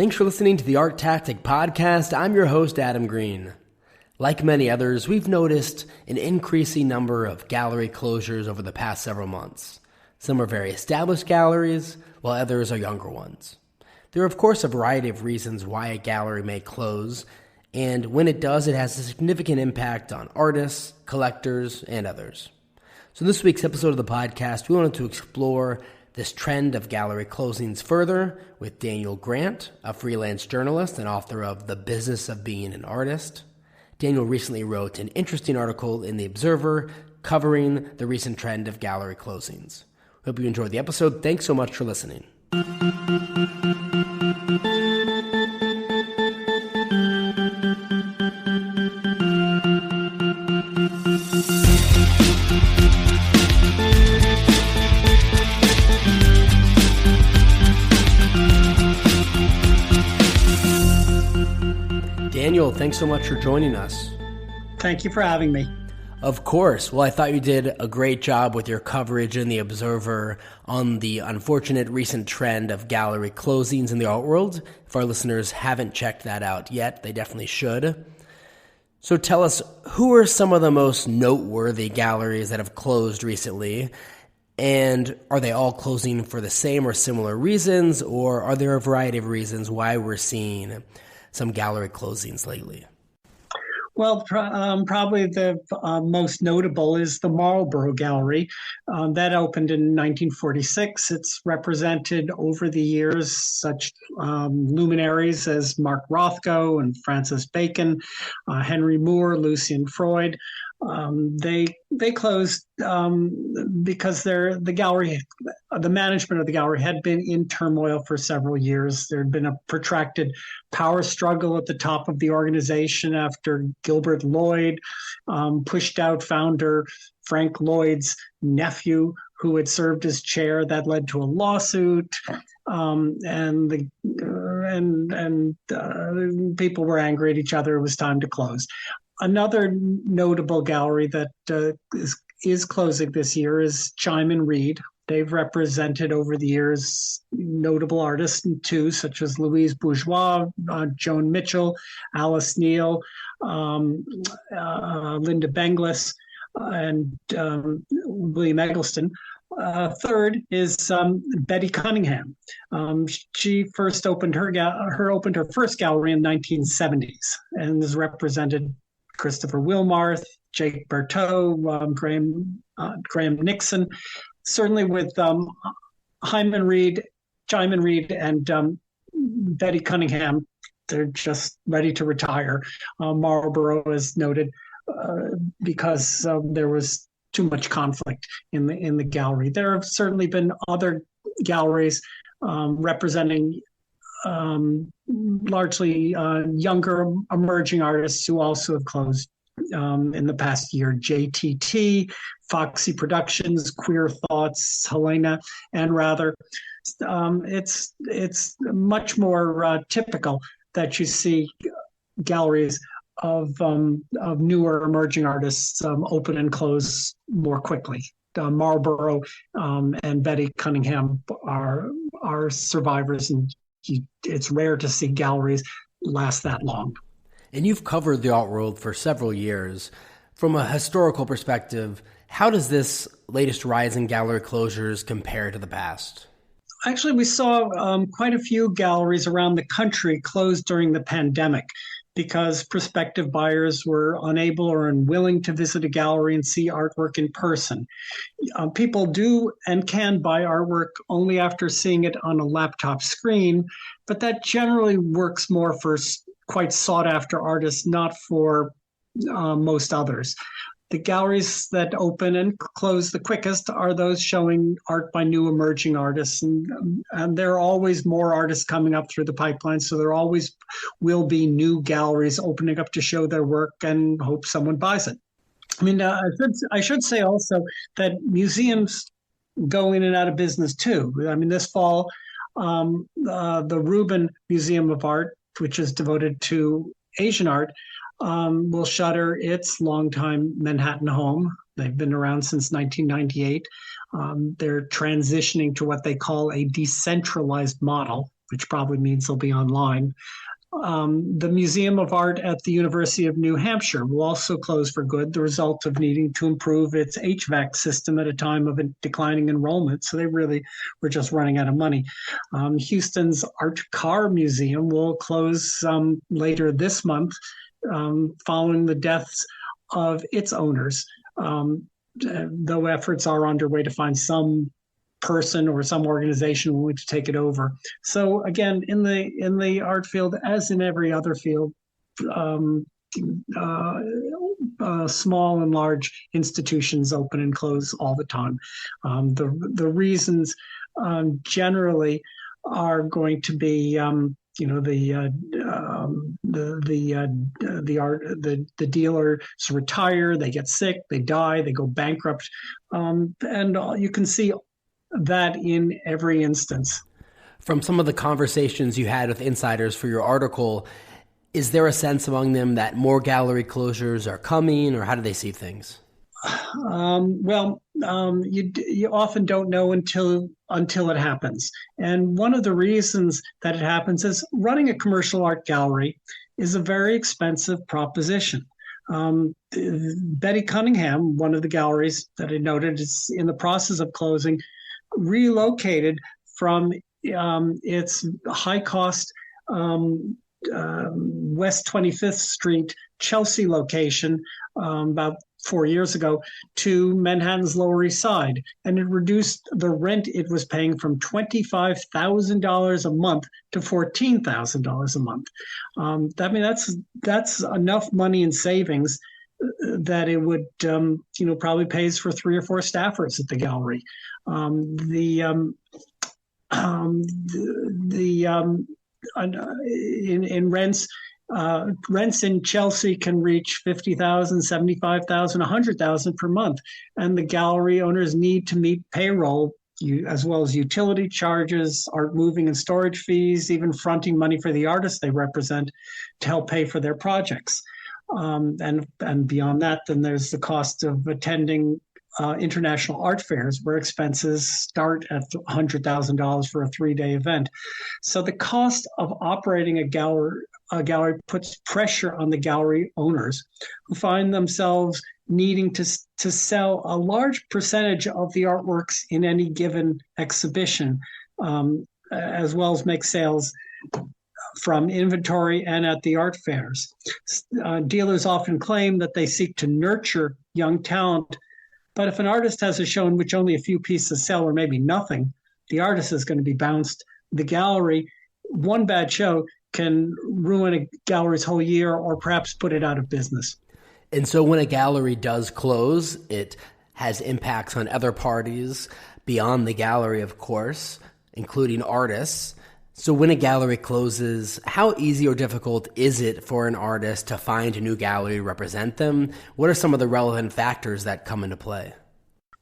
Thanks for listening to the ArtTactic Podcast. I'm your host, Adam Green. Like many others, we've noticed an increasing number of gallery closures over the past several months. Some are very established galleries, while others are younger ones. There are, of course, a variety of reasons why a gallery may close, and when it does, it has a significant impact on artists, collectors, and others. So in this week's episode of the podcast, we wanted to explore this trend of gallery closings further with Daniel Grant, a freelance journalist and author of The Business of Being an Artist. Daniel recently wrote an interesting article in The Observer covering the recent trend of gallery closings. Hope you enjoyed the episode. Thanks so much for listening. Daniel, thanks so much for joining us. Thank you for having me. Of course. Well, I thought you did a great job with your coverage in The Observer on the unfortunate recent trend of gallery closings in the art world. If our listeners haven't checked that out yet, they definitely should. So tell us, who are some of the most noteworthy galleries that have closed recently? And are they all closing for the same or similar reasons, or are there a variety of reasons why we're seeing some gallery closings lately? Well, probably the most notable is the Marlborough Gallery. That opened in 1946. It's represented over the years such luminaries as Mark Rothko and Francis Bacon, Henry Moore, Lucian Freud. They closed because the management of the gallery had been in turmoil for several years. There had been a protracted power struggle at the top of the organization after Gilbert Lloyd pushed out founder Frank Lloyd's nephew, who had served as chair. That led to a lawsuit, and people were angry at each other. It was time to close. Another notable gallery that is closing this year is Chime and Reed. They've represented over the years notable artists too, such as Louise Bourgeois, Joan Mitchell, Alice Neal, Linda Benglis, and William Eggleston. Third is Betty Cunningham. She first opened her first gallery in the 1970s and has represented Christopher Wilmarth, Jake Berteau, Graham Nixon. Certainly with Chime and Reed, and Betty Cunningham, they're just ready to retire. Marlborough is noted because there was too much conflict in the gallery. There have certainly been other galleries representing largely younger emerging artists who also have closed in the past year. JTT, Foxy Productions, Queer Thoughts, Helena, and Rather. It's much more typical that you see galleries of newer emerging artists open and close more quickly. Marlborough and Betty Cunningham are survivors, and it's rare to see galleries last that long. And you've covered the art world for several years. From a historical perspective, how does this latest rise in gallery closures compare to the past? Actually, we saw quite a few galleries around the country close during the pandemic because prospective buyers were unable or unwilling to visit a gallery and see artwork in person. People do and can buy artwork only after seeing it on a laptop screen, but that generally works more for quite sought-after artists, not for most others. The galleries that open and close the quickest are those showing art by new emerging artists. And there are always more artists coming up through the pipeline, so there always will be new galleries opening up to show their work and hope someone buys it. I mean, I should say also that museums go in and out of business too. I mean, this fall, the Rubin Museum of Art, which is devoted to Asian art, will shutter its longtime Manhattan home. They've been around since 1998. They're transitioning to what they call a decentralized model. which probably means they'll be online. The Museum of Art at the University of New Hampshire will also close for good, the result of needing to improve its HVAC system at a time of declining enrollment. So they really were just running out of money. Houston's Art Car Museum will close later this month following the deaths of its owners, though efforts are underway to find some person or some organization willing to take it over. So again, in the art field, as in every other field, small and large institutions open and close all the time. The reasons generally are going to be the dealers retire, they get sick, they die, they go bankrupt, and you can see that in every instance. From some of the conversations you had with insiders for your article, is there a sense among them that more gallery closures are coming, or how do they see things? You often don't know until it happens. And one of the reasons that it happens is running a commercial art gallery is a very expensive proposition. Betty Cunningham, one of the galleries that I noted, is in the process of closing, relocated from its high-cost West 25th Street Chelsea location about 4 years ago to Manhattan's Lower East Side, and it reduced the rent it was paying from $25,000 a month to $14,000 a month. That's enough money in savings that it would probably pays for 3 or 4 staffers at the gallery. In rents in Chelsea can reach $50,000, $75,000, $100,000 per month, and the gallery owners need to meet payroll as well as utility charges, art moving and storage fees, even fronting money for the artists they represent to help pay for their projects. And beyond that, then there's the cost of attending international art fairs, where expenses start at $100,000 for a 3-day event. So the cost of operating a gallery puts pressure on the gallery owners, who find themselves needing to sell a large percentage of the artworks in any given exhibition, as well as make sales from inventory and at the art fairs. Dealers often claim that they seek to nurture young talent, but if an artist has a show in which only a few pieces sell or maybe nothing, the artist is going to be bounced. The gallery, one bad show can ruin a gallery's whole year or perhaps put it out of business. And so when a gallery does close, it has impacts on other parties beyond the gallery, of course, including artists. So when a gallery closes, how easy or difficult is it for an artist to find a new gallery to represent them? What are some of the relevant factors that come into play?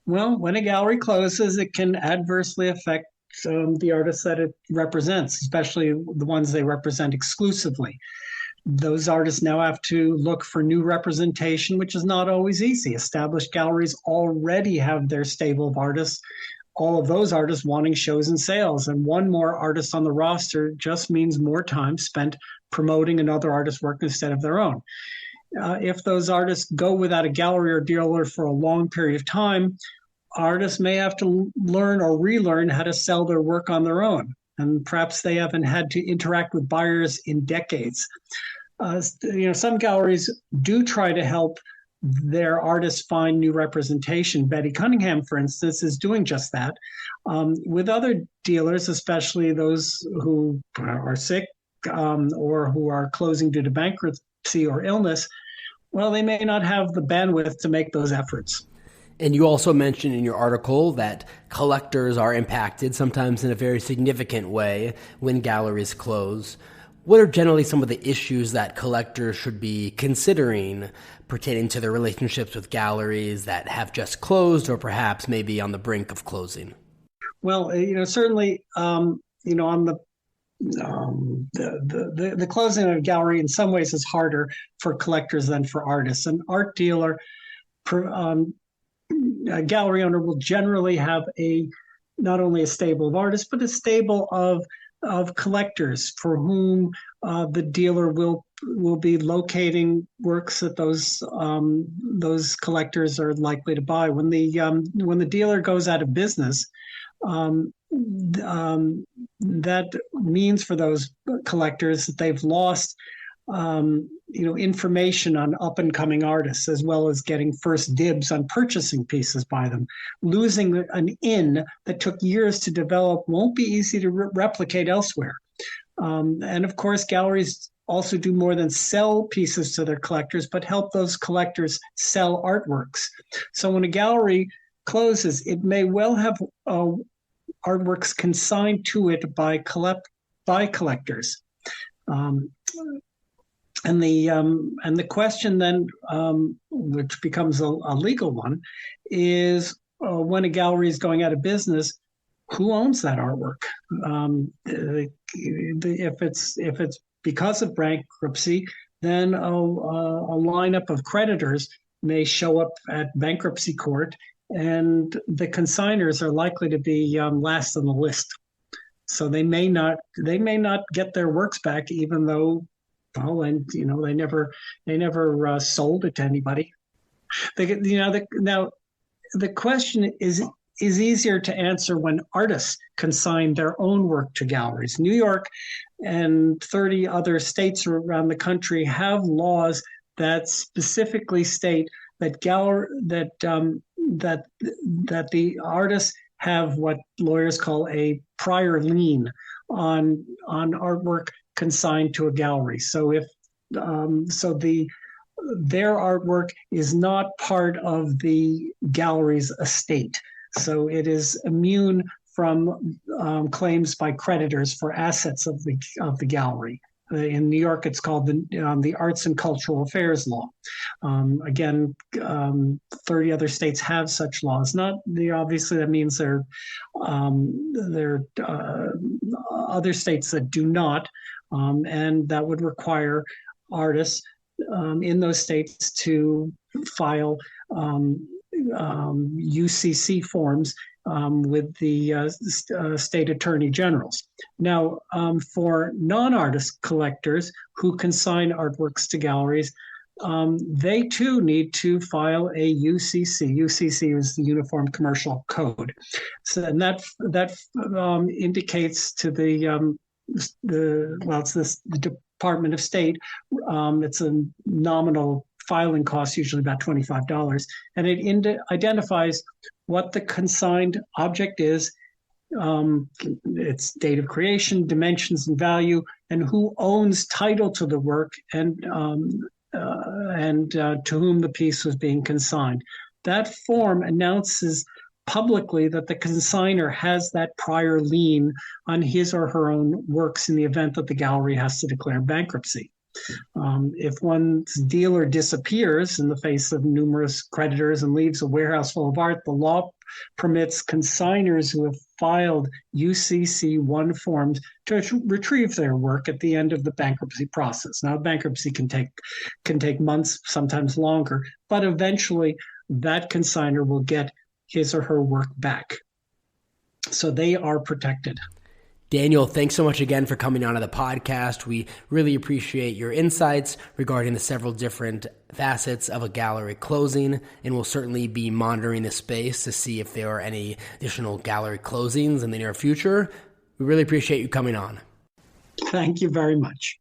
Well, when a gallery closes, it can adversely affect the artists that it represents, especially the ones they represent exclusively. Those artists now have to look for new representation, which is not always easy. Established galleries already have their stable of artists, all of those artists wanting shows and sales. And one more artist on the roster just means more time spent promoting another artist's work instead of their own. If those artists go without a gallery or dealer for a long period of time, artists may have to learn or relearn how to sell their work on their own. And perhaps they haven't had to interact with buyers in decades. Some galleries do try to help their artists find new representation. Betty Cunningham, for instance, is doing just that. With other dealers, especially those who are sick or who are closing due to bankruptcy or illness, well, they may not have the bandwidth to make those efforts. And you also mentioned in your article that collectors are impacted, sometimes in a very significant way, when galleries close. What are generally some of the issues that collectors should be considering pertaining to their relationships with galleries that have just closed or perhaps maybe on the brink of closing? Well, certainly, on the closing of a gallery in some ways is harder for collectors than for artists. An art dealer, a gallery owner will generally have not only a stable of artists, but a stable of of collectors for whom the dealer will be locating works that those collectors are likely to buy. When the dealer goes out of business, that means for those collectors that they've lost information on up and coming artists, as well as getting first dibs on purchasing pieces by them. Losing an in that took years to develop won't be easy to replicate elsewhere. And of course, galleries also do more than sell pieces to their collectors, but help those collectors sell artworks. So when a gallery closes, it may well have artworks consigned to it by collectors. And the question then, which becomes a legal one, is when a gallery is going out of business, who owns that artwork? If it's because of bankruptcy, then a lineup of creditors may show up at bankruptcy court, and the consigners are likely to be last on the list. So they may not get their works back, even though, they never sold it to anybody. Now the question is easier to answer when artists consign their own work to galleries. New York and 30 other states around the country have laws that specifically state that that the artists have what lawyers call a prior lien on artwork consigned to a gallery. So if their artwork is not part of the gallery's estate, so it is immune from claims by creditors for assets of the gallery. In New York, it's called the Arts and Cultural Affairs Law. Again, 30 other states have such laws. Obviously, that means there are other states that do not, and that would require artists in those states to file UCC forms with the state attorney generals. Now, for non-artist collectors who consign artworks to galleries, they too need to file a UCC. UCC is the Uniform Commercial Code. So, and that indicates to the Department of State. It's a nominal filing cost, usually about $25, and it identifies what the consigned object is, its date of creation, dimensions and value, and who owns title to the work, and to whom the piece was being consigned. That form announces publicly that the consigner has that prior lien on his or her own works in the event that the gallery has to declare bankruptcy. If one's dealer disappears in the face of numerous creditors and leaves a warehouse full of art, the law permits consigners who have filed UCC-1 forms to retrieve their work at the end of the bankruptcy process. Now, bankruptcy can take months, sometimes longer, but eventually that consigner will get his or her work back. So they are protected. Daniel, thanks so much again for coming on to the podcast. We really appreciate your insights regarding the several different facets of a gallery closing, and we'll certainly be monitoring the space to see if there are any additional gallery closings in the near future. We really appreciate you coming on. Thank you very much.